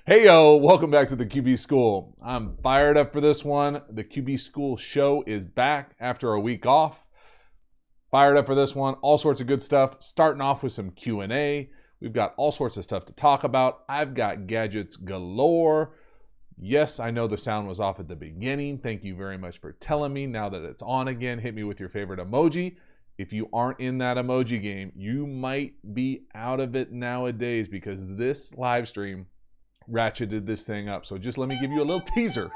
Hey yo, welcome back to the QB School. I'm fired up for this one. The QB School show is back after a week off. Fired up for this one. All sorts of good stuff. Starting off with some Q&A. We've got all sorts of stuff to talk about. I've got gadgets galore. Yes, I know the sound was off at the beginning. Thank you very much for telling me. Now that it's on again, hit me with your favorite emoji. If you aren't in that emoji game, you might be out of it nowadays because this live stream ratcheted this thing up. So just let me give you a little teaser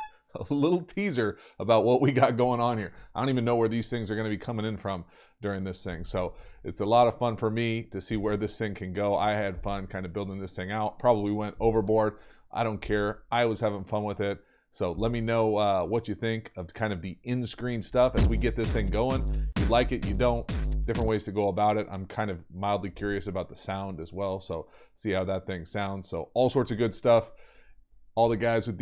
about what we got going on here. I don't even know where these things are going to be coming in from during this thing. So it's a lot of fun for me to see where this thing can go. I had fun kind of building this thing out. Probably went overboard. I don't care. I was having fun with it. So let me know what you think of kind of the in-screen stuff as we get this thing going. You like it, you don't. Different ways to go about it. I'm kind of mildly curious about the sound as well. So see how that thing sounds. So all sorts of good stuff. All the guys with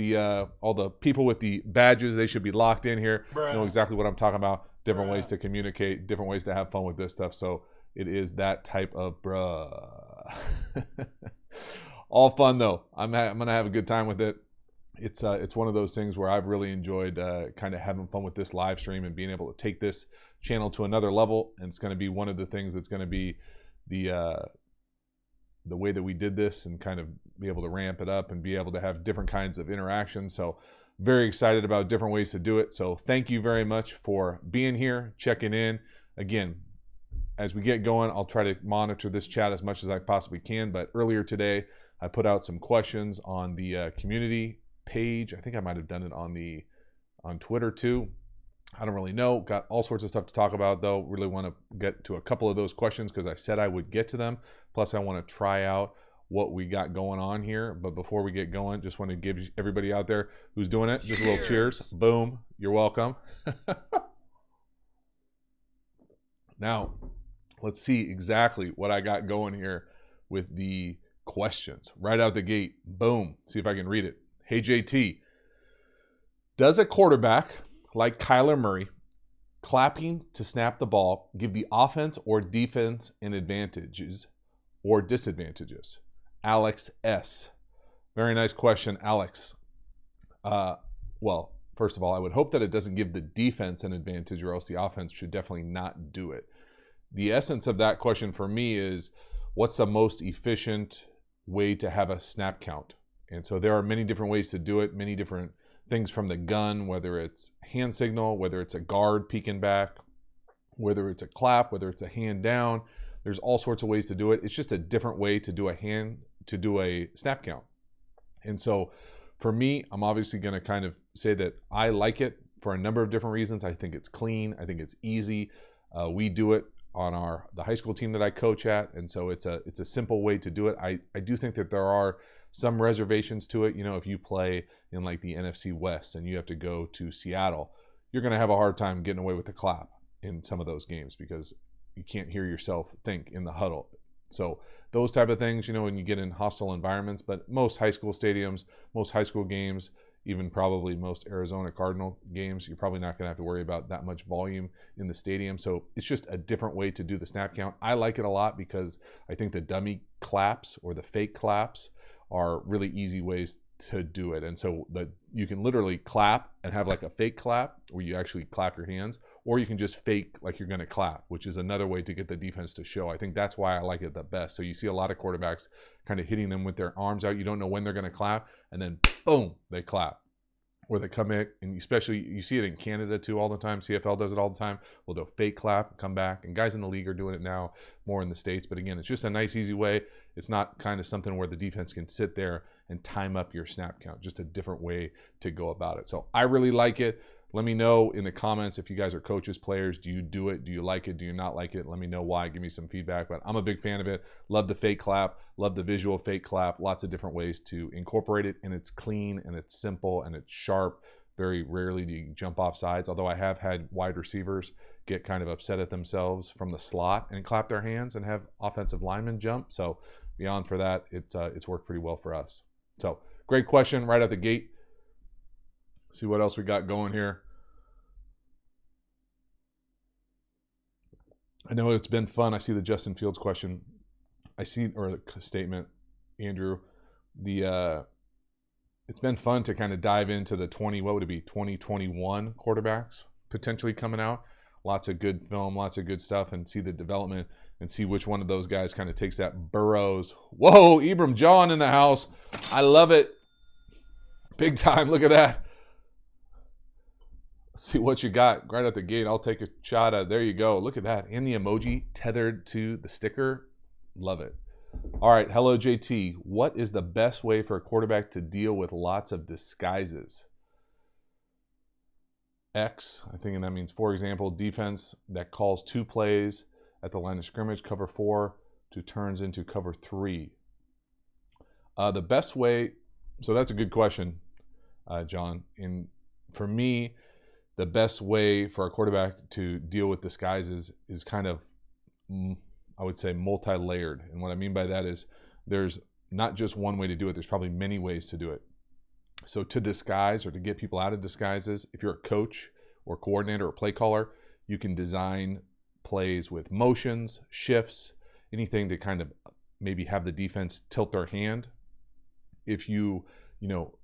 all the people with the badges, they should be locked in here. Know exactly what I'm talking about. Different ways to communicate, different ways to have fun with this stuff. So it is that type of bruh. All fun though. I'm gonna have a good time with it. It's one of those things where I've really enjoyed kind of having fun with this live stream and being able to take this channel to another level. And it's going to be one of the things that's going to be the way that we did this and kind of be able to ramp it up and be able to have different kinds of interactions. So very excited about different ways to do it. So thank you very much for being here, checking in. Again, as we get going, I'll try to monitor this chat as much as I possibly can. But earlier today, I put out some questions on the community page. I think I might have done it on Twitter too. I don't really know. Got all sorts of stuff to talk about though. Really want to get to a couple of those questions because I said I would get to them. Plus I want to try out what we got going on here. But before we get going, just want to give everybody out there who's doing it just a little cheers. Boom. You're welcome. Now, let's see exactly what I got going here with the questions. Right out the gate. Boom. See if I can read it. Hey JT, does a quarterback like Kyler Murray clapping to snap the ball give the offense or defense an advantages or disadvantages? Alex S. Very nice question, Alex. Well, first of all, I would hope that it doesn't give the defense an advantage or else the offense should definitely not do it. The essence of that question for me is, what's the most efficient way to have a snap count? And so there are many different ways to do it, many different things from the gun, whether it's hand signal, whether it's a guard peeking back, whether it's a clap, whether it's a hand down. There's all sorts of ways to do it. It's just a different way to do a snap count. And so for me, I'm obviously going to kind of say that I like it for a number of different reasons. I think it's clean. I think it's easy. We do it on the high school team that I coach at. And so it's a simple way to do it. I do think that there are some reservations to it. You know, if you play in like the NFC West and you have to go to Seattle, you're going to have a hard time getting away with the clap in some of those games because you can't hear yourself think in the huddle. So those type of things, you know, when you get in hostile environments, but most high school stadiums, most high school games, even probably most Arizona Cardinal games, you're probably not going to have to worry about that much volume in the stadium. So it's just a different way to do the snap count. I like it a lot because I think the dummy claps or the fake claps are really easy ways to do it. And so you can literally clap and have like a fake clap where you actually clap your hands, or you can just fake like you're going to clap, which is another way to get the defense to show. I think that's why I like it the best. So you see a lot of quarterbacks kind of hitting them with their arms out. You don't know when they're going to clap, and then boom, they clap. Or they come in, and especially you see it in Canada too all the time. CFL does it all the time. Well, they'll fake clap, come back, and guys in the league are doing it now more in the States. But again, it's just a nice, easy way. It's not kind of something where the defense can sit there and time up your snap count. Just a different way to go about it. So I really like it. Let me know in the comments if you guys are coaches, players. Do you do it? Do you like it? Do you not like it? Let me know why. Give me some feedback. But I'm a big fan of it. Love the fake clap. Love the visual fake clap. Lots of different ways to incorporate it. And it's clean and it's simple and it's sharp. Very rarely do you jump off sides. Although I have had wide receivers get kind of upset at themselves from the slot and clap their hands and have offensive linemen jump. So beyond for that, it's worked pretty well for us. So great question right out the gate. See what else we got going here. I know it's been fun. I see the Justin Fields question. I see, or the statement, Andrew. it's been fun to kind of dive into the 2021 quarterbacks potentially coming out. Lots of good film, lots of good stuff, and see the development and see which one of those guys kind of takes that Burrows. Whoa, Ibram John in the house. I love it. Big time. Look at that. Let's see what you got right at the gate. I'll take a shot at. There you go. Look at that. And the emoji tethered to the sticker. Love it. All right. Hello, JT. What is the best way for a quarterback to deal with lots of disguises? X, I think that means, for example, defense that calls 2 plays at the line of scrimmage, cover 4, to turns into cover 3. The best way, so that's a good question, John. For me, the best way for a quarterback to deal with disguises is kind of, I would say, multi-layered. And what I mean by that is there's not just one way to do it. There's probably many ways to do it. So to disguise or to get people out of disguises, if you're a coach or coordinator or play caller, you can design plays with motions, shifts, anything to kind of maybe have the defense tilt their hand. If you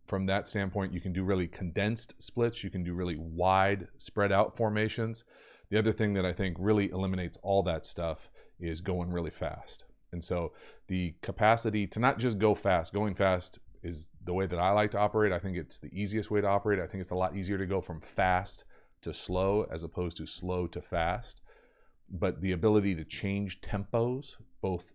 from that standpoint, you can do really condensed splits. You can do really wide spread out formations. The other thing that I think really eliminates all that stuff is going really fast. And so the capacity to not just go fast, going fast is the way that I like to operate. I think it's the easiest way to operate. I think it's a lot easier to go from fast to slow as opposed to slow to fast. But the ability to change tempos, both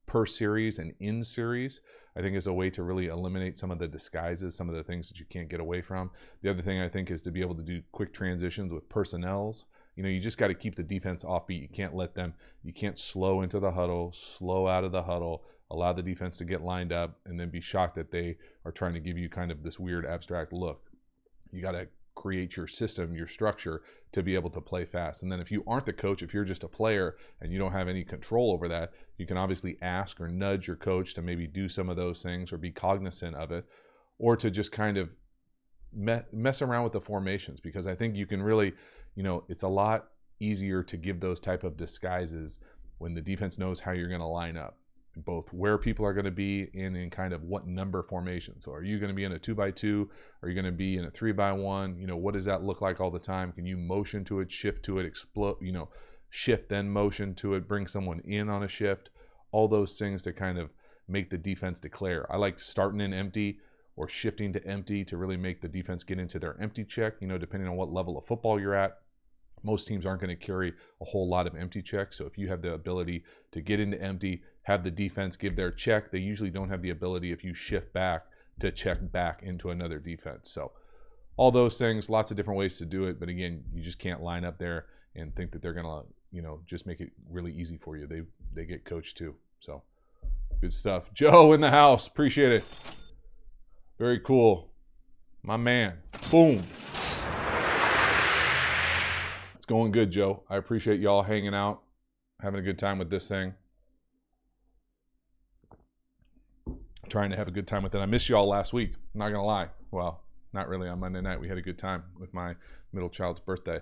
per series and in series, I think is a way to really eliminate some of the disguises, some of the things that you can't get away from. The other thing I think is to be able to do quick transitions with personnels. You just got to keep the defense offbeat. You can't slow into the huddle, slow out of the huddle, allow the defense to get lined up, and then be shocked that they are trying to give you kind of this weird abstract look. You got to create your system, your structure to be able to play fast. And then if you aren't the coach, if you're just a player and you don't have any control over that, you can obviously ask or nudge your coach to maybe do some of those things or be cognizant of it, or to just kind of mess around with the formations, because I think you can really, it's a lot easier to give those type of disguises when the defense knows how you're going to line up, both where people are going to be and in kind of what number formation. So are you going to be in a 2x2? Are you going to be in a 3x1? What does that look like all the time? Can you motion to it, shift to it, explode, shift then motion to it, bring someone in on a shift? All those things to kind of make the defense declare. I like starting in empty or shifting to empty to really make the defense get into their empty check, depending on what level of football you're at. Most teams aren't going to carry a whole lot of empty checks. So if you have the ability to get into empty, have the defense give their check, they usually don't have the ability, if you shift back, to check back into another defense. So all those things, lots of different ways to do it. But again, you just can't line up there and think that they're going to, just make it really easy for you. They get coached too. So good stuff. Joe in the house. Appreciate it. Very cool. My man. Boom. It's going good, Joe. I appreciate y'all hanging out, having a good time with this thing. Trying to have a good time with it. I missed y'all last week. I'm not going to lie. Well, not really. On Monday night, we had a good time with my middle child's birthday.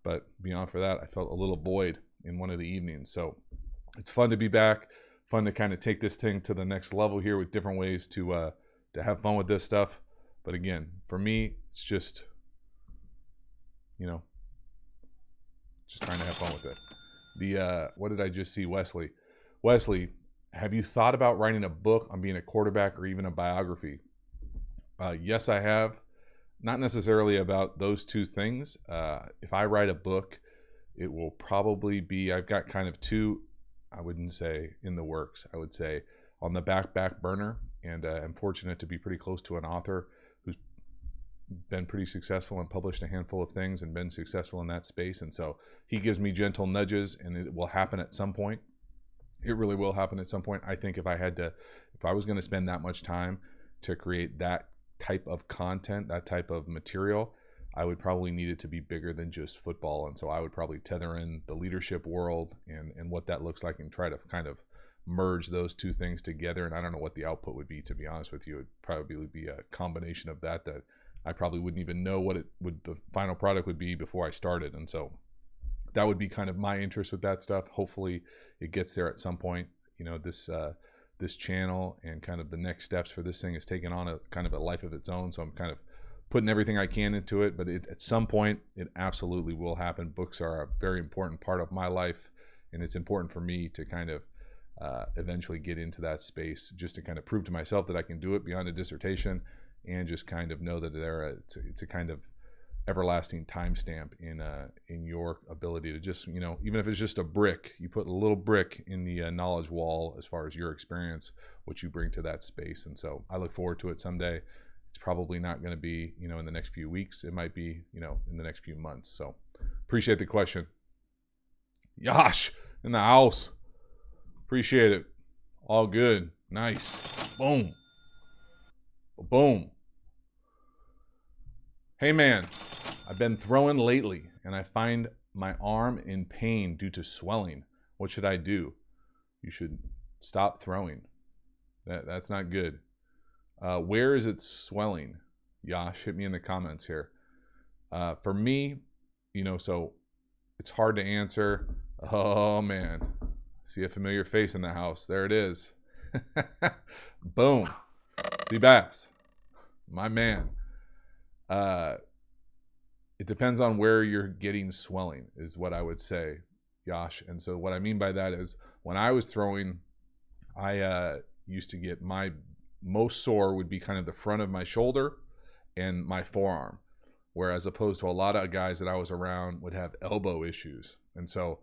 But beyond for that, I felt a little void in one of the evenings. So it's fun to be back. Fun to kind of take this thing to the next level here with different ways to have fun with this stuff. But again, for me, it's just, just trying to have fun with it. What did I just see, Wesley? Wesley, have you thought about writing a book on being a quarterback or even a biography? Yes, I have. Not necessarily about those two things. If I write a book, it will probably be, I've got kind of two, I wouldn't say in the works, I would say on the back burner. And I'm fortunate to be pretty close to an author who's been pretty successful and published a handful of things and been successful in that space. And so he gives me gentle nudges, and it will happen at some point. It really will happen at some point. I think if I was going to spend that much time to create that type of content, that type of material, I would probably need it to be bigger than just football. And so I would probably tether in the leadership world and what that looks like and try to kind of merge those two things together. And I don't know what the output would be, to be honest with you. It would probably be a combination of that I probably wouldn't even know what the final product would be before I started. And so that would be kind of my interest with that stuff. Hopefully it gets there at some point. This this channel and kind of the next steps for this thing has taken on a kind of a life of its own. So I'm kind of putting everything I can into it, but at some point it absolutely will happen. Books are a very important part of my life, and it's important for me to kind of eventually get into that space, just to kind of prove to myself that I can do it beyond a dissertation, and just kind of know that it's a kind of everlasting timestamp in your ability to just, even if it's just a brick, you put a little brick in the knowledge wall as far as your experience, what you bring to that space. And so I look forward to it someday. It's probably not going to be, in the next few weeks. It might be, in the next few months. So appreciate the question. Yash in the house. Appreciate it. All good. Nice. Boom. Boom. Hey man, I've been throwing lately and I find my arm in pain due to swelling. What should I do? You should stop throwing. That's not good. Where is it swelling? Yash, hit me in the comments here. For me, so it's hard to answer. Oh man, see a familiar face in the house. There it is. Boom. Seabass, my man. It depends on where you're getting swelling, is what I would say, Yash. And so what I mean by that is, when I was throwing, I used to get my most sore would be kind of the front of my shoulder and my forearm, whereas opposed to a lot of guys that I was around would have elbow issues. And so,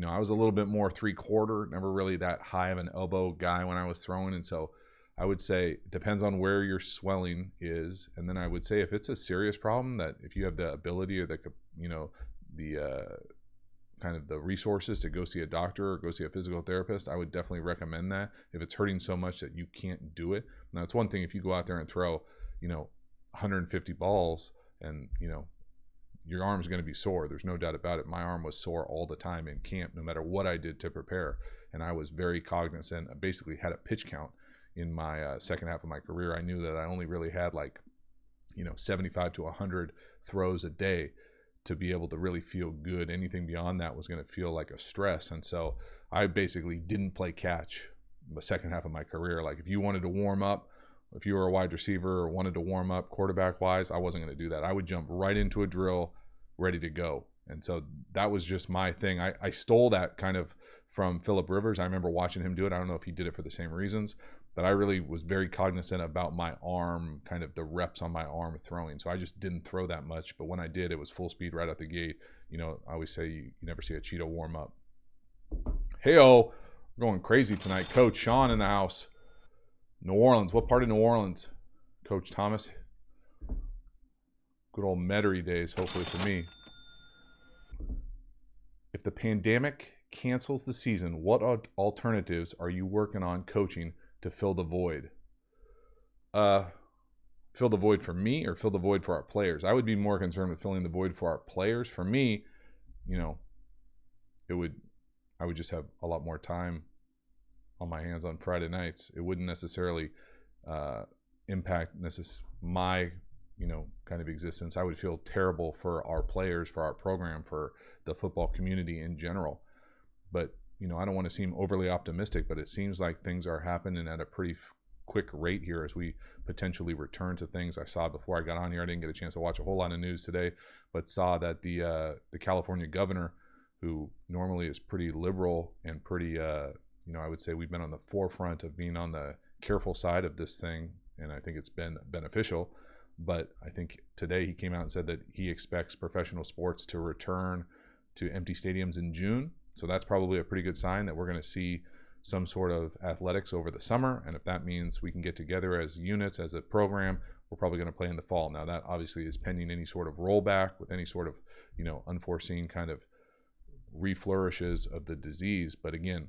I was a little bit more 3/4, never really that high of an elbow guy when I was throwing. And so I would say it depends on where your swelling is. And then I would say if it's a serious problem, that if you have the ability or the kind of the resources to go see a doctor or go see a physical therapist, I would definitely recommend that. If it's hurting so much that you can't do it. Now, it's one thing if you go out there and throw, 150 balls and, your arm's going to be sore. There's no doubt about it. My arm was sore all the time in camp, no matter what I did to prepare. And I was very cognizant. I basically had a pitch count in my second half of my career. I knew that I only really had 75 to 100 throws a day to be able to really feel good. Anything beyond that was going to feel like a stress. And so I basically didn't play catch the second half of my career. Like, if you wanted to warm up, if you were a wide receiver or wanted to warm up quarterback wise, I wasn't going to do that. I would jump right into a drill, ready to go. And so that was just my thing. I stole that kind of from Phillip Rivers. I remember watching him do it. I don't know if he did it for the same reasons, but I really was very cognizant about my arm, kind of the reps on my arm throwing. So I just didn't throw that much. But when I did, it was full speed right out the gate. I always say you never see a cheetah warm up. Hey-oh, we're going crazy tonight. Coach Sean in the house. New Orleans. What part of New Orleans? Coach Thomas. Good old Metairie days, hopefully for me. If the pandemic cancels the season, what alternatives are you working on coaching to fill the void? Fill the void for me or fill the void for our players? I would be more concerned with filling the void for our players. For me, I would just have a lot more time on my hands on Friday nights. It wouldn't necessarily impact my kind of existence. I would feel terrible for our players, for our program, for the football community in general. But I don't want to seem overly optimistic, but it seems like things are happening at a pretty quick rate here as we potentially return to things. I saw before I got on here, I didn't get a chance to watch a whole lot of news today, but saw that the California governor, who normally is pretty liberal and pretty I would say we've been on the forefront of being on the careful side of this thing, and I think it's been beneficial. But I think today he came out and said that he expects professional sports to return to empty stadiums in June. So that's probably a pretty good sign that we're going to see some sort of athletics over the summer. And if that means we can get together as units, as a program, we're probably going to play in the fall. Now, that obviously is pending any sort of rollback with any sort of, unforeseen kind of reflourishes of the disease. But again,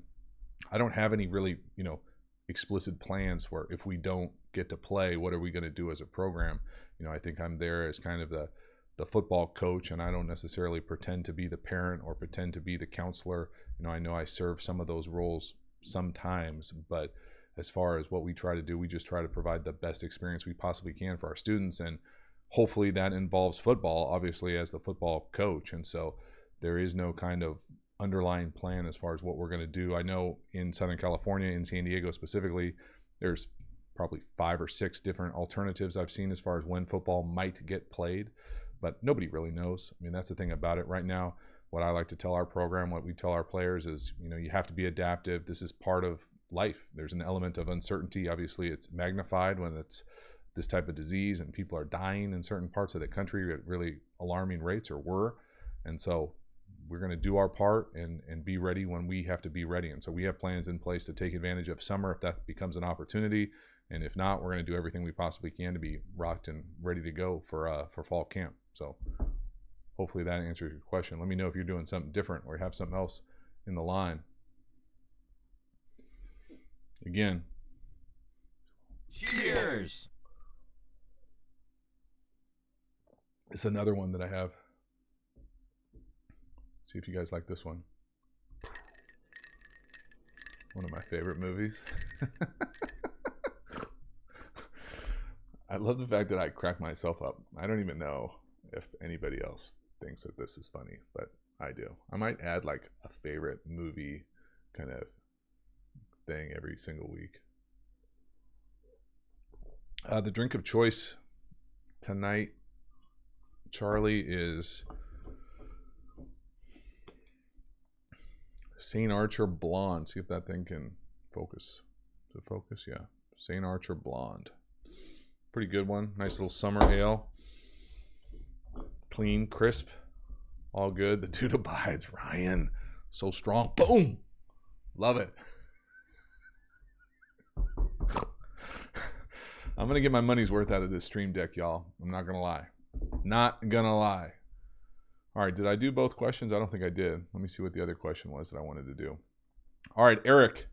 I don't have any really, explicit plans for if we don't get to play, what are we going to do as a program? I think I'm there as kind of the football coach, and I don't necessarily pretend to be the parent or pretend to be the counselor. I know I serve some of those roles sometimes, but as far as what we try to do, we just try to provide the best experience we possibly can for our students. And hopefully that involves football, obviously, as the football coach. And so there is no kind of underlying plan as far as what we're going to do. I know in Southern California, in San Diego specifically, there's probably 5 or 6 different alternatives I've seen as far as when football might get played, but nobody really knows. I mean, that's the thing about it right now. What I like to tell our program, what we tell our players is, you have to be adaptive. This is part of life. There's an element of uncertainty. Obviously, it's magnified when it's this type of disease and people are dying in certain parts of the country at really alarming rates, or were. And so we're going to do our part and be ready when we have to be ready. And so we have plans in place to take advantage of summer if that becomes an opportunity. And if not, we're going to do everything we possibly can to be rocked and ready to go for fall camp. So hopefully that answers your question. Let me know if you're doing something different or have something else in the line. Again. Cheers! It's another one that I have. See if you guys like this one. One of my favorite movies. I love the fact that I crack myself up. I don't even know if anybody else thinks that this is funny, but I do. I might add like a favorite movie kind of thing every single week. The drink of choice tonight, Charlie, is St. Archer Blonde. See if that thing can focus. Does it focus? Yeah. St. Archer Blonde. Pretty good one. Nice little summer ale. Clean, crisp. All good. The dude abides. Ryan. So strong. Boom. Love it. I'm going to get my money's worth out of this stream deck, y'all. I'm not going to lie. Not going to lie. All right, did I do both questions? I don't think I did. Let me see what the other question was that I wanted to do. All right, Eric.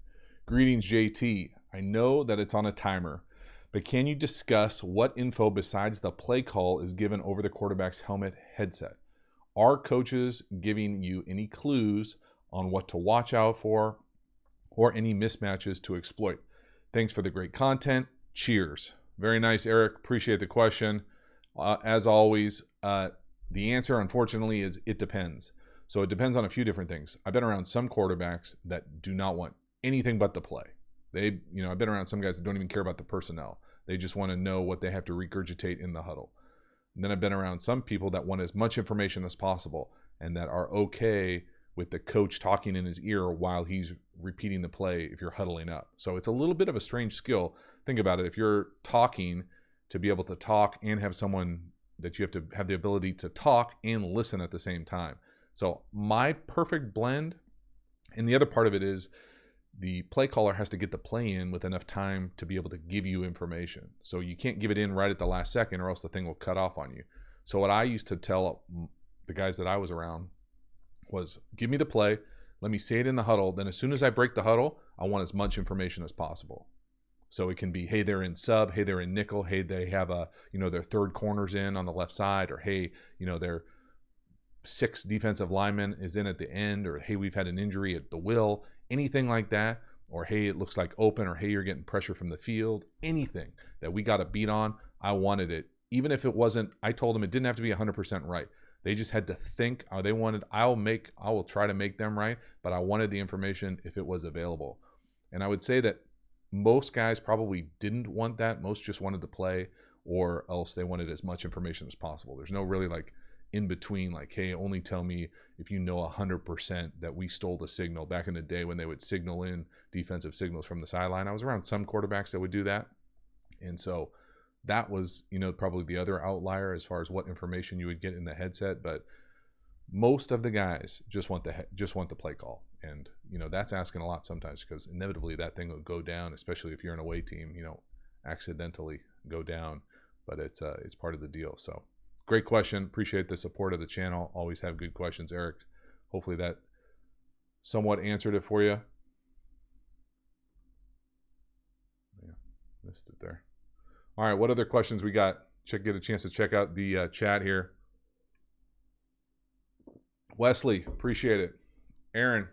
Greetings, JT. I know that it's on a timer, but can you discuss what info besides the play call is given over the quarterback's helmet headset? Are coaches giving you any clues on what to watch out for or any mismatches to exploit? Thanks for the great content. Cheers. Very nice, Eric. Appreciate the question. As always, the answer, unfortunately, is it depends. So it depends on a few different things. I've been around some quarterbacks that do not want anything but the play. I've been around some guys that don't even care about the personnel. They just want to know what they have to regurgitate in the huddle. And then I've been around some people that want as much information as possible and that are okay with the coach talking in his ear while he's repeating the play if you're huddling up. So it's a little bit of a strange skill. Think about it. If you're talking, to be able to talk and have someone that you have to have the ability to talk and listen at the same time. So my perfect blend, and the other part of it is the play caller has to get the play in with enough time to be able to give you information. So you can't give it in right at the last second or else the thing will cut off on you. So what I used to tell the guys that I was around was, give me the play, let me say it in the huddle, then as soon as I break the huddle, I want as much information as possible. So it can be, hey, they're in sub, hey, they're in nickel, hey, they have their third corners in on the left side, or hey, their 6th defensive lineman is in at the end, or hey, we've had an injury at the will, anything like that, or hey, it looks like open, or hey, you're getting pressure from the field, anything that we got a beat on, I wanted it. Even if it wasn't, I told them it didn't have to be 100% right. They just had to think, they wanted, I will try to make them right, but I wanted the information if it was available. And I would say that most guys probably didn't want that. Most just wanted to play, or else they wanted as much information as possible. There's no really like in between, like, hey, only tell me if you know 100% that we stole the signal. Back in the day when they would signal in defensive signals from the sideline, I was around some quarterbacks that would do that. And so that was, probably the other outlier as far as what information you would get in the headset. But most of the guys just want the play call. And, that's asking a lot sometimes, because inevitably that thing will go down, especially if you're an away team, accidentally go down. But it's part of the deal. So great question. Appreciate the support of the channel. Always have good questions, Eric. Hopefully that somewhat answered it for you. Yeah, missed it there. All right, what other questions we got? Get a chance to check out the chat here. Wesley, appreciate it. Aaron,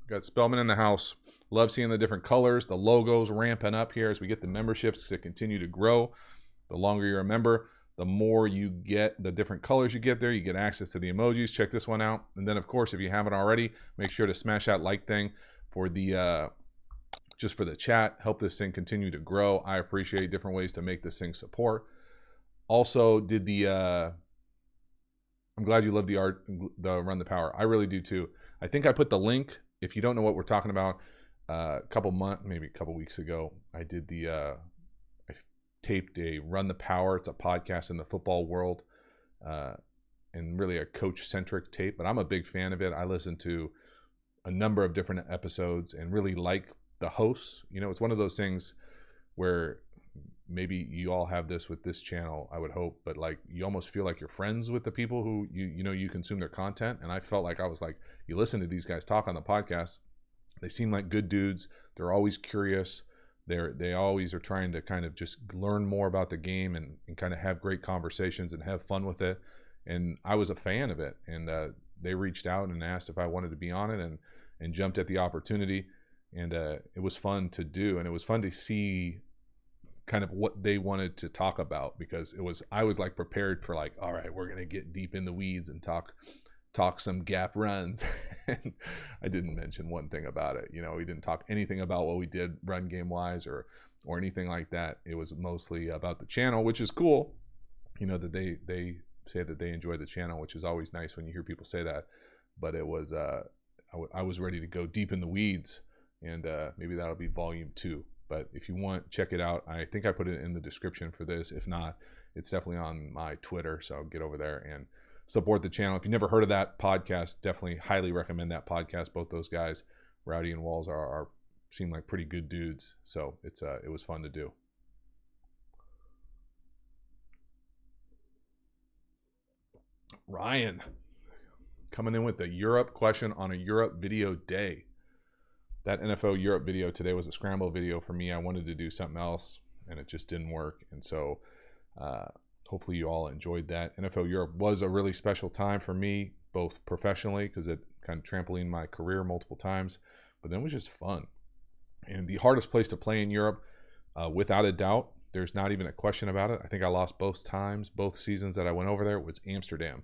got Spellman in the house. Love seeing the different colors, the logos ramping up here as we get the memberships to continue to grow. The longer you're a member, The more you get, the different colors you get there, you get access to the emojis. Check this one out. And then, of course, if you haven't already, make sure to smash that like thing for the just for the chat. Help this thing continue to grow. I appreciate different ways to make this thing support. Also, did the I'm glad you love the art, the Run the Power. I really do too. I think I put the link. If you don't know what we're talking about, maybe a couple weeks ago, I did I taped a Run the Power. It's a podcast in the football world, and really a coach-centric tape. But I'm a big fan of it. I listen to a number of different episodes and really like the hosts. You know, it's one of those things where maybe you all have this with this channel, I would hope, but like you almost feel like you're friends with the people who you consume their content. And I felt like I was like, you listen to these guys talk on the podcast, they seem like good dudes. They're always curious. They always are trying to kind of just learn more about the game and kind of have great conversations and have fun with it. And I was a fan of it. And they reached out and asked if I wanted to be on it, and jumped at the opportunity. And it was fun to do. And it was fun to see kind of what they wanted to talk about, because I was like prepared for like, all right, we're going to get deep in the weeds and talk some gap runs. And I didn't mention one thing about it. You know, we didn't talk anything about what we did run game wise or anything like that. It was mostly about the channel, which is cool. You know, that they say that they enjoy the channel, which is always nice when you hear people say that. But it was, I was ready to go deep in the weeds, and maybe that'll be volume 2. But if you want, check it out. I think I put it in the description for this. If not, it's definitely on my Twitter. So get over there and support the channel. If you've never heard of that podcast, definitely highly recommend that podcast. Both those guys, Rowdy and Walls, seem like pretty good dudes. So it was fun to do. Ryan coming in with the Europe question on a Europe video day. That NFL Europe video today was a scramble video for me. I wanted to do something else, and it just didn't work. And so hopefully you all enjoyed that. NFL Europe was a really special time for me, both professionally, because it kind of trampolined my career multiple times, but then it was just fun. And the hardest place to play in Europe, without a doubt, there's not even a question about it. I think I lost both seasons that I went over there, was Amsterdam.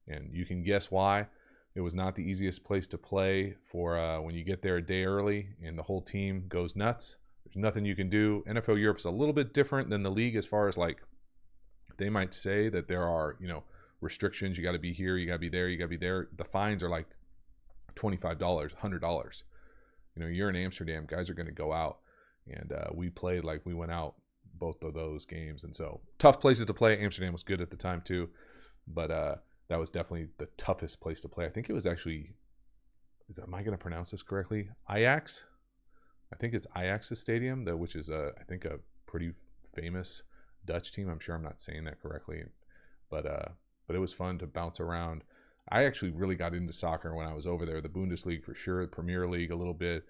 And you can guess why. It was not the easiest place to play for when you get there a day early and the whole team goes nuts. There's nothing you can do. NFL Europe's a little bit different than the league as far as like, they might say that there are, restrictions. You got to be here, you got to be there, you got to be there. The fines are like $25, $100. You're in Amsterdam, guys are going to go out. And we played like we went out both of those games. And so tough places to play. Amsterdam was good at the time too. But that was definitely the toughest place to play. I think it was actually, am I going to pronounce this correctly? Ajax? I think it's Ajax's stadium, which is, I think, a pretty famous Dutch team. I'm sure I'm not saying that correctly. But it was fun to bounce around. I actually really got into soccer when I was over there. The Bundesliga for sure, the Premier League a little bit.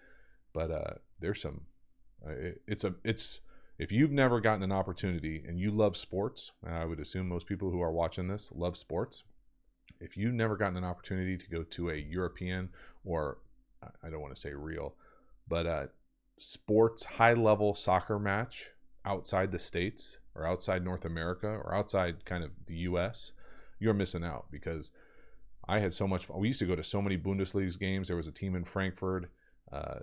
But there's some, if you've never gotten an opportunity and you love sports, and I would assume most people who are watching this love sports, if you've never gotten an opportunity to go to a European, or I don't want to say real, but sports high-level soccer match outside the States or outside North America or outside kind of the U.S., you're missing out, because I had so much fun. We used to go to so many Bundesliga games. There was a team in Frankfurt.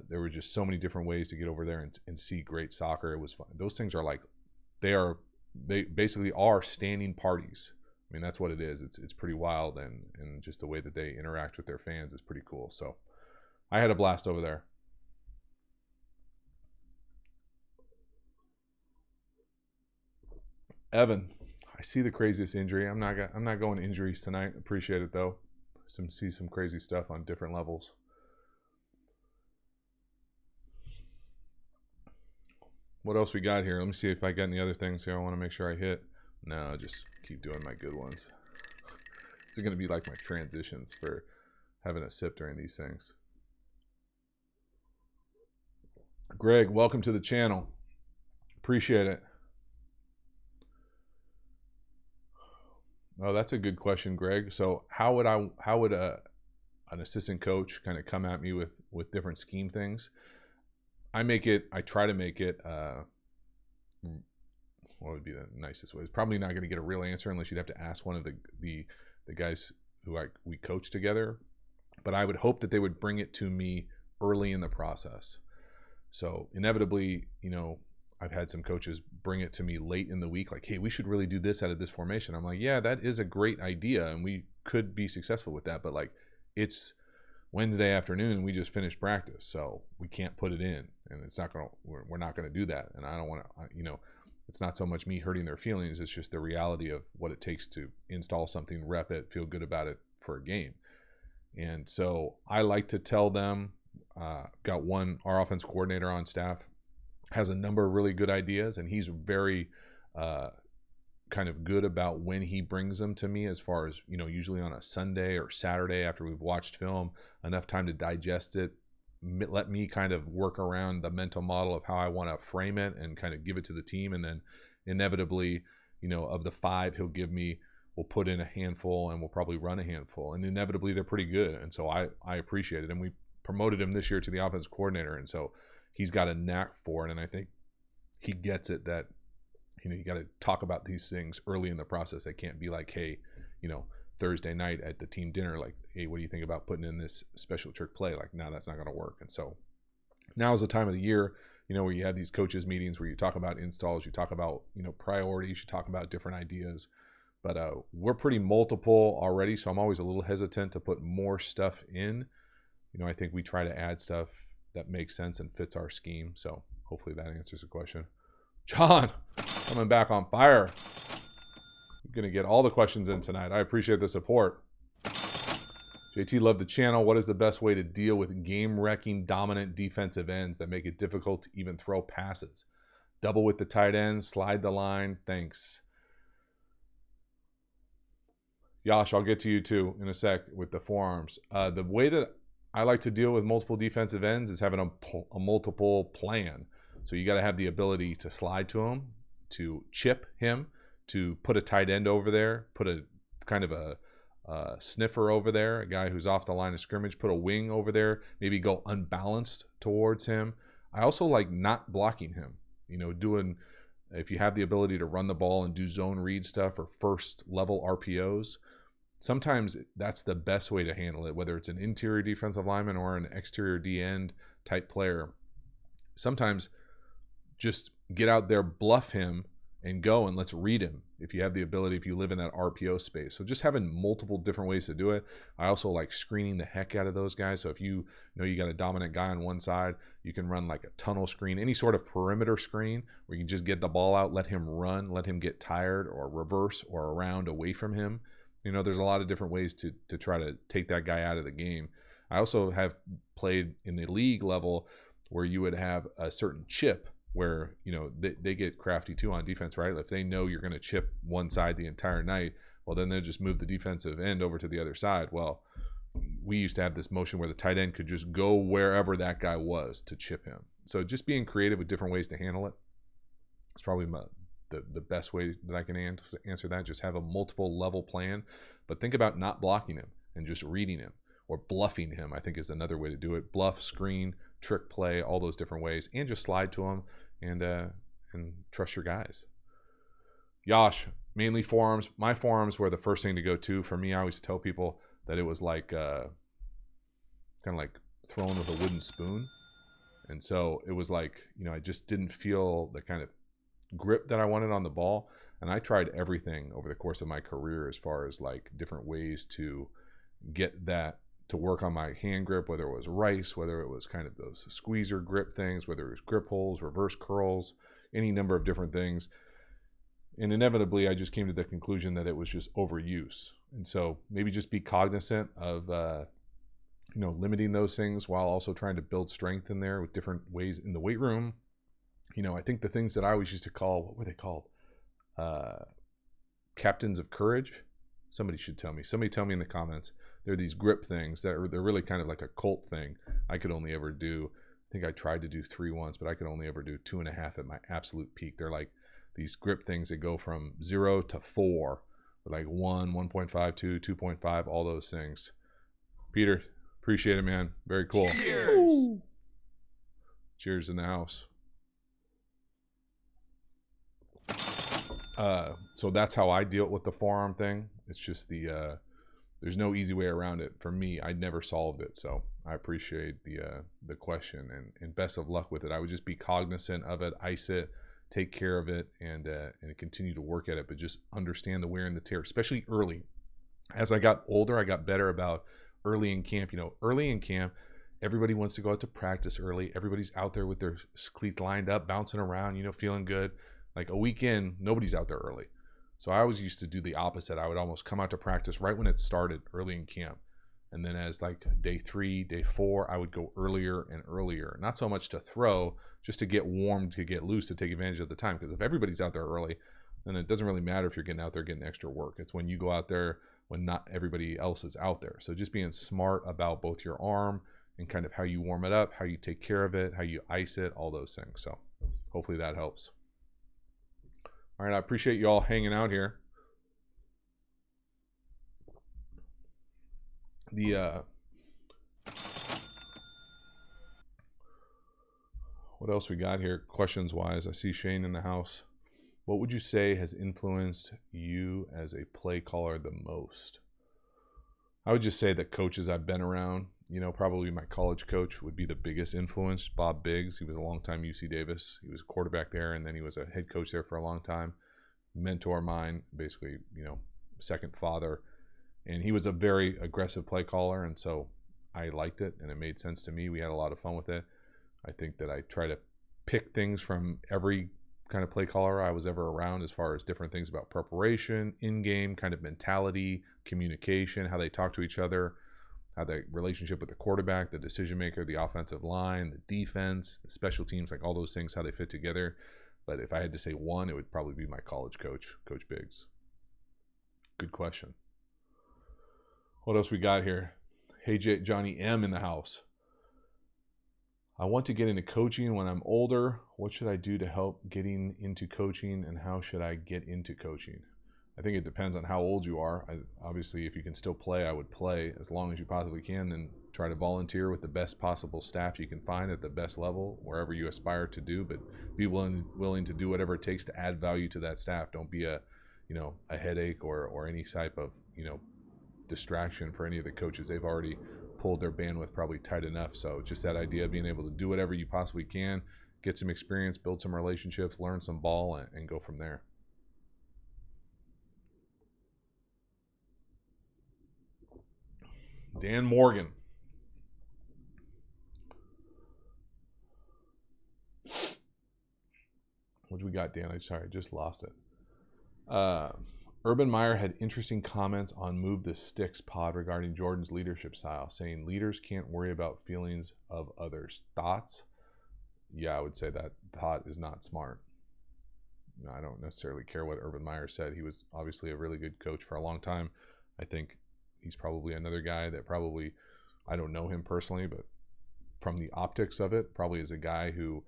There were just so many different ways to get over there and see great soccer. It was fun. Those things are like, they basically are standing parties. I mean, that's what it is. It's pretty wild, and just the way that they interact with their fans is pretty cool. So I had a blast over there. Evan, I see the craziest injury. I'm not going injuries tonight. Appreciate it though. See some crazy stuff on different levels. What else we got here? Let me see if I got any other things here I want to make sure I hit. No, just keep doing my good ones. This is going to be like my transitions for having a sip during these things. Greg, welcome to the channel. Appreciate it. Oh, that's a good question, Greg. So how would an assistant coach kind of come at me with different scheme things? I try to make it what would be the nicest way? It's probably not going to get a real answer unless you'd have to ask one of the guys who we coach together. But I would hope that they would bring it to me early in the process. So inevitably, you know, I've had some coaches bring it to me late in the week, like, hey, we should really do this out of this formation. I'm like, yeah, that is a great idea, and we could be successful with that. But like, it's Wednesday afternoon, and we just finished practice, so we can't put it in, and it's not gonna. We're not gonna do that, and I don't want to. You know, it's not so much me hurting their feelings; it's just the reality of what it takes to install something, rep it, feel good about it for a game. And so I like to tell them. Got our offense coordinator on staff has a number of really good ideas, and he's very kind of good about when he brings them to me, as far as, you know, usually on a Sunday or Saturday after we've watched film, enough time to digest it, let me kind of work around the mental model of how I want to frame it and kind of give it to the team. And then inevitably, you know, of the 5 he'll give me, we'll put in a handful and we'll probably run a handful, and inevitably they're pretty good. And so I appreciate it. And we promoted him this year to the offense coordinator, and so he's got a knack for it, and I think he gets it that, you know, you got to talk about these things early in the process. They can't be like, hey, you know, Thursday night at the team dinner, like, hey, what do you think about putting in this special trick play? Like, no, that's not going to work. And so now is the time of the year, you know, where you have these coaches meetings where you talk about installs, you talk about, you know, priorities, you talk about different ideas. But we're pretty multiple already, so I'm always a little hesitant to put more stuff in. You know, I think we try to add stuff that makes sense and fits our scheme. So hopefully that answers the question. John, coming back on fire. You're going to get all the questions in tonight. I appreciate the support. JT, love the channel. What is the best way to deal with game-wrecking dominant defensive ends that make it difficult to even throw passes? Double with the tight end, slide the line. Thanks. Yash, I'll get to you too in a sec with the forearms. The way that I like to deal with multiple defensive ends is having a multiple plan. So you got to have the ability to slide to him, to chip him, to put a tight end over there, put a kind of a sniffer over there, a guy who's off the line of scrimmage, put a wing over there, maybe go unbalanced towards him. I also like not blocking him, you know, if you have the ability to run the ball and do zone read stuff or first level RPOs, sometimes that's the best way to handle it, whether it's an interior defensive lineman or an exterior D-end type player. Sometimes just get out there, bluff him, and go, and let's read him if you have the ability, if you live in that RPO space. So just having multiple different ways to do it. I also like screening the heck out of those guys. So if you know you got a dominant guy on one side, you can run like a tunnel screen, any sort of perimeter screen where you can just get the ball out, let him run, let him get tired, or reverse or around away from him. You know, there's a lot of different ways to try to take that guy out of the game. I also have played in the league level where you would have a certain chip where, you know, they get crafty too on defense, right? If they know you're going to chip one side the entire night, well, then they'll just move the defensive end over to the other side. Well, we used to have this motion where the tight end could just go wherever that guy was to chip him. So just being creative with different ways to handle it is probably the best way that I can answer that. Just have a multiple level plan, but think about not blocking him and just reading him, or bluffing him, I think is another way to do it. Bluff, screen, trick play, all those different ways, and just slide to him and trust your guys. Yash, mainly forearms. My forearms were the first thing to go to. For me, I always tell people that it was like kind of like throwing with a wooden spoon. And so it was like, you know, I just didn't feel the kind of grip that I wanted on the ball. And I tried everything over the course of my career as far as like different ways to get that to work on my hand grip, whether it was rice, whether it was kind of those squeezer grip things, whether it was grip holes, reverse curls, any number of different things. And inevitably, I just came to the conclusion that it was just overuse. And so maybe just be cognizant of, you know, limiting those things while also trying to build strength in there with different ways in the weight room. You know, I think the things that I always used to call, what were they called? Captains of courage. Somebody should tell me. Somebody tell me in the comments. They're these grip things they're really kind of like a cult thing. I could only ever do, I think I tried to do 3 once, but I could only ever do 2.5 at my absolute peak. They're like these grip things that go from 0 to 4, like 1, 1.5, 2, 2.5, all those things. Peter, appreciate it, man. Very cool. Cheers. Cheers in the house. So that's how I deal with the forearm thing. It's just there's no easy way around it. For me, I never solved it. So I appreciate the question, and best of luck with it. I would just be cognizant of it, ice it, take care of it, and continue to work at it. But just understand the wear and the tear, especially early. As I got older, I got better about early in camp. Early in camp, everybody wants to go out to practice early. Everybody's out there with their cleats lined up, bouncing around, feeling good. Like a weekend, nobody's out there early. So I always used to do the opposite. I would almost come out to practice right when it started, early in camp. And then as like day 3, day 4, I would go earlier and earlier. Not so much to throw, just to get warm, to get loose, to take advantage of the time. Because if everybody's out there early, then it doesn't really matter if you're getting out there getting extra work. It's when you go out there when not everybody else is out there. So just being smart about both your arm and kind of how you warm it up, how you take care of it, how you ice it, all those things. So hopefully that helps. All right, I appreciate you all hanging out here. What else we got here questions wise? I see Shane in the house. What would you say has influenced you as a play caller the most? I would just say that coaches I've been around, probably my college coach would be the biggest influence. Bob Biggs, he was a longtime UC Davis. He was a quarterback there, and then he was a head coach there for a long time. Mentor of mine, basically, second father. And he was a very aggressive play caller, and so I liked it, and it made sense to me. We had a lot of fun with it. I think that I try to pick things from every kind of play caller I was ever around, as far as different things about preparation, in-game kind of mentality, communication, how they talk to each other, how the relationship with the quarterback, the decision maker, the offensive line, the defense, the special teams, like all those things, how they fit together. But if I had to say one, it would probably be my college coach, Coach Biggs. Good question. What else we got here? Hey, Johnny M in the house. I want to get into coaching when I'm older. What should I do to help getting into coaching, and how should I get into coaching? I think it depends on how old you are. Obviously, if you can still play, I would play as long as you possibly can, and try to volunteer with the best possible staff you can find at the best level, wherever you aspire to do, but be willing to do whatever it takes to add value to that staff. Don't be a headache or any type of, distraction for any of the coaches. They've already pulled their bandwidth probably tight enough. So just that idea of being able to do whatever you possibly can, get some experience, build some relationships, learn some ball, and go from there. Dan Morgan. What do we got, Dan? Sorry, I just lost it. Urban Meyer had interesting comments on Move the Sticks pod regarding Jordan's leadership style, saying leaders can't worry about feelings of others. Thoughts? Yeah, I would say that thought is not smart. I don't necessarily care what Urban Meyer said. He was obviously a really good coach for a long time. I think he's probably another guy that probably, I don't know him personally, but from the optics of it, probably is a guy who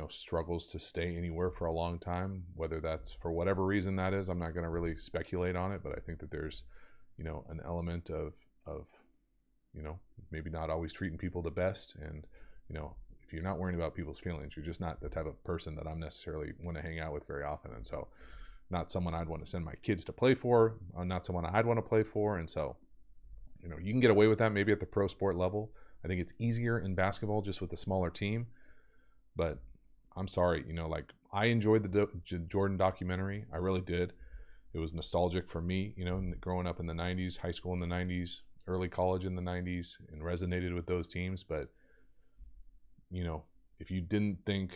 struggles to stay anywhere for a long time, whether that's for whatever reason that is. I'm not going to really speculate on it, but I think that there's, an element of, maybe not always treating people the best. And, if you're not worrying about people's feelings, you're just not the type of person that I'm necessarily want to hang out with very often. And so not someone I'd want to send my kids to play for, not someone I'd want to play for. And so, you can get away with that maybe at the pro sport level. I think it's easier in basketball just with a smaller team, but I'm sorry, I enjoyed the Jordan documentary. I really did. It was nostalgic for me, growing up in the 90s, high school in the 90s, early college in the 90s, and resonated with those teams. But, if you didn't think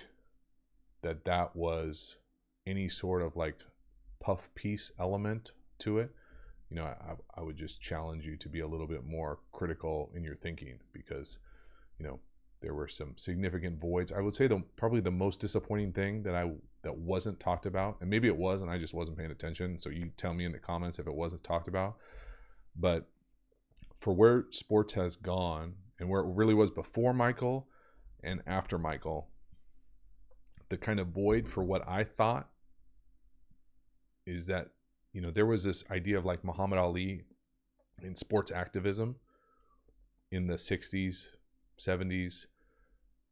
that that was any sort of like puff piece element to it, I would just challenge you to be a little bit more critical in your thinking, because, there were some significant voids. I would say probably the most disappointing thing that wasn't talked about, and maybe it was and I just wasn't paying attention, so you tell me in the comments if it wasn't talked about, but for where sports has gone and where it really was before Michael and after Michael, the kind of void for what I thought is that, there was this idea of like Muhammad Ali in sports activism in the 60s, 70s,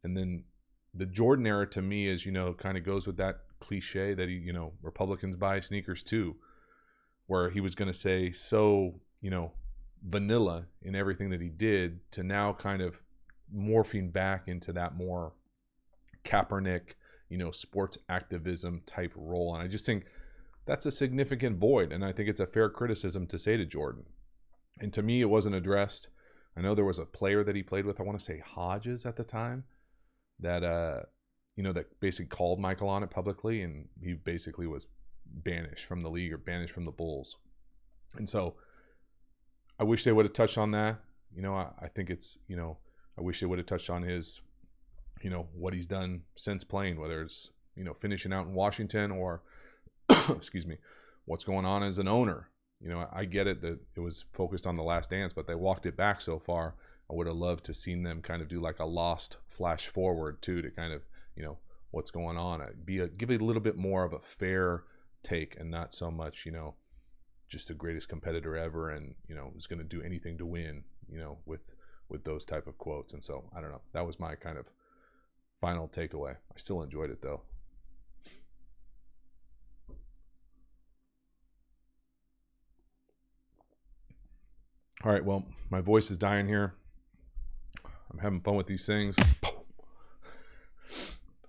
and then the Jordan era to me is, kind of goes with that cliche that Republicans buy sneakers too, where he was going to say so, vanilla in everything that he did, to now kind of morphing back into that more Kaepernick, sports activism type role. And I just think that's a significant void. And I think it's a fair criticism to say to Jordan. And to me, it wasn't addressed. I know there was a player that he played with, I want to say Hodges at the time, that, that basically called Michael on it publicly. And he basically was banished from the league or banished from the Bulls. And so I wish they would have touched on that. I think it's, I wish they would have touched on his, what he's done since playing, whether it's, finishing out in Washington or, excuse me, what's going on as an owner. I get it that it was focused on The Last Dance, but they walked it back so far. I would have loved to seen them kind of do like a Lost flash forward too, to kind of, what's going on. Give it a little bit more of a fair take, and not so much, just the greatest competitor ever, and is going to do anything to win, with those type of quotes. And so I don't know. That was my kind of final takeaway. I still enjoyed it though. All right, well, my voice is dying here. I'm having fun with these things. Don't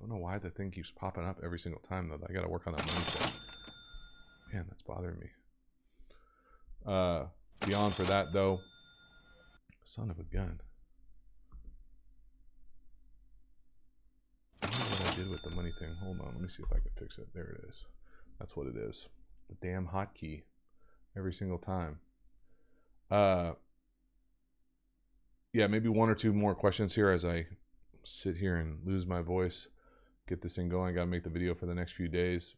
know why the thing keeps popping up every single time though. I got to work on that mindset. Man, that's bothering me. Beyond for that though, son of a gun. I don't know what I did with the money thing. Hold on, let me see if I can fix it. There it is. That's what it is. The damn hotkey every single time. Yeah, maybe one or two more questions here as I sit here and lose my voice, get this thing going. I got to make the video for the next few days.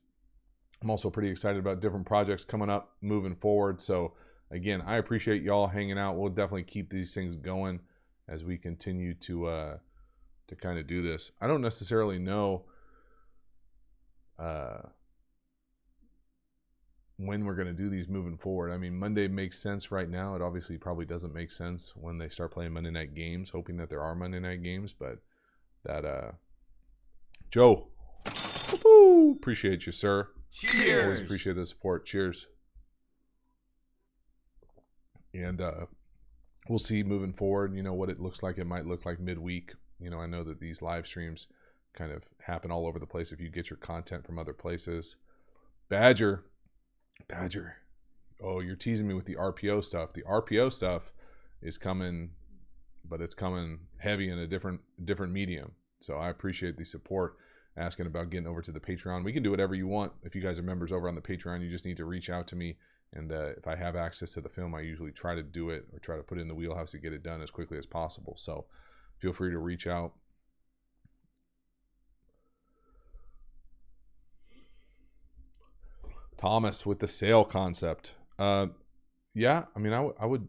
I'm also pretty excited about different projects coming up, moving forward. So again, I appreciate y'all hanging out. We'll definitely keep these things going as we continue to kind of do this. I don't necessarily know when we're going to do these moving forward. I mean, Monday makes sense right now. It obviously probably doesn't make sense when they start playing Monday night games, hoping that there are Monday night games. But that, Joe, woo-hoo, appreciate you, sir. Cheers. Always appreciate the support. Cheers. And we'll see moving forward, what it looks like. It might look like midweek. I know that these live streams kind of happen all over the place if you get your content from other places. Badger. Oh, you're teasing me with the RPO stuff. The RPO stuff is coming, but it's coming heavy in a different medium. So I appreciate the support, asking about getting over to the Patreon. We can do whatever you want. If you guys are members over on the Patreon, you just need to reach out to me. And if I have access to the film, I usually try to do it or try to put it in the wheelhouse to get it done as quickly as possible. So feel free to reach out. Thomas with the sale concept. Yeah, I mean, I would.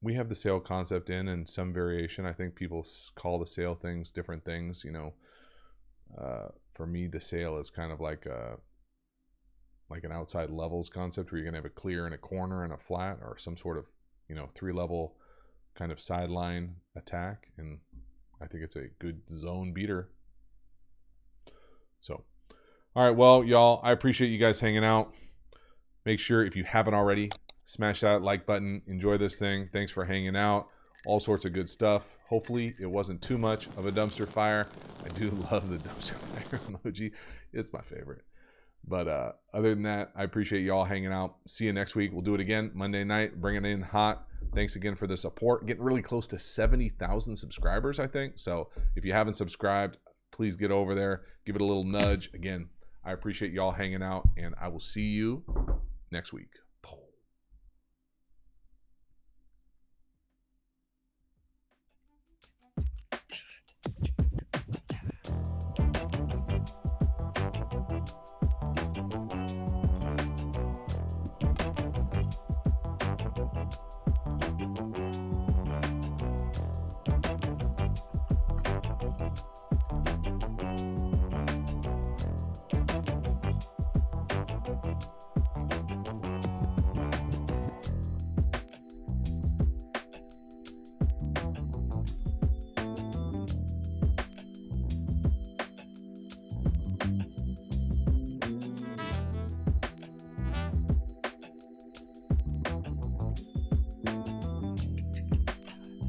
We have the sale concept in some variation. I think people call the sale things different things. For me, the sale is kind of like an outside levels concept where you're gonna have a clear and a corner and a flat, or some sort of 3-level kind of sideline attack. And I think it's a good zone beater. So. All right, well, y'all, I appreciate you guys hanging out. Make sure, if you haven't already, smash that like button. Enjoy this thing. Thanks for hanging out. All sorts of good stuff. Hopefully, it wasn't too much of a dumpster fire. I do love the dumpster fire emoji. It's my favorite. But other than that, I appreciate y'all hanging out. See you next week. We'll do it again Monday night. Bring it in hot. Thanks again for the support. Getting really close to 70,000 subscribers, I think. So if you haven't subscribed, please get over there. Give it a little nudge. Again, I appreciate y'all hanging out, and I will see you next week.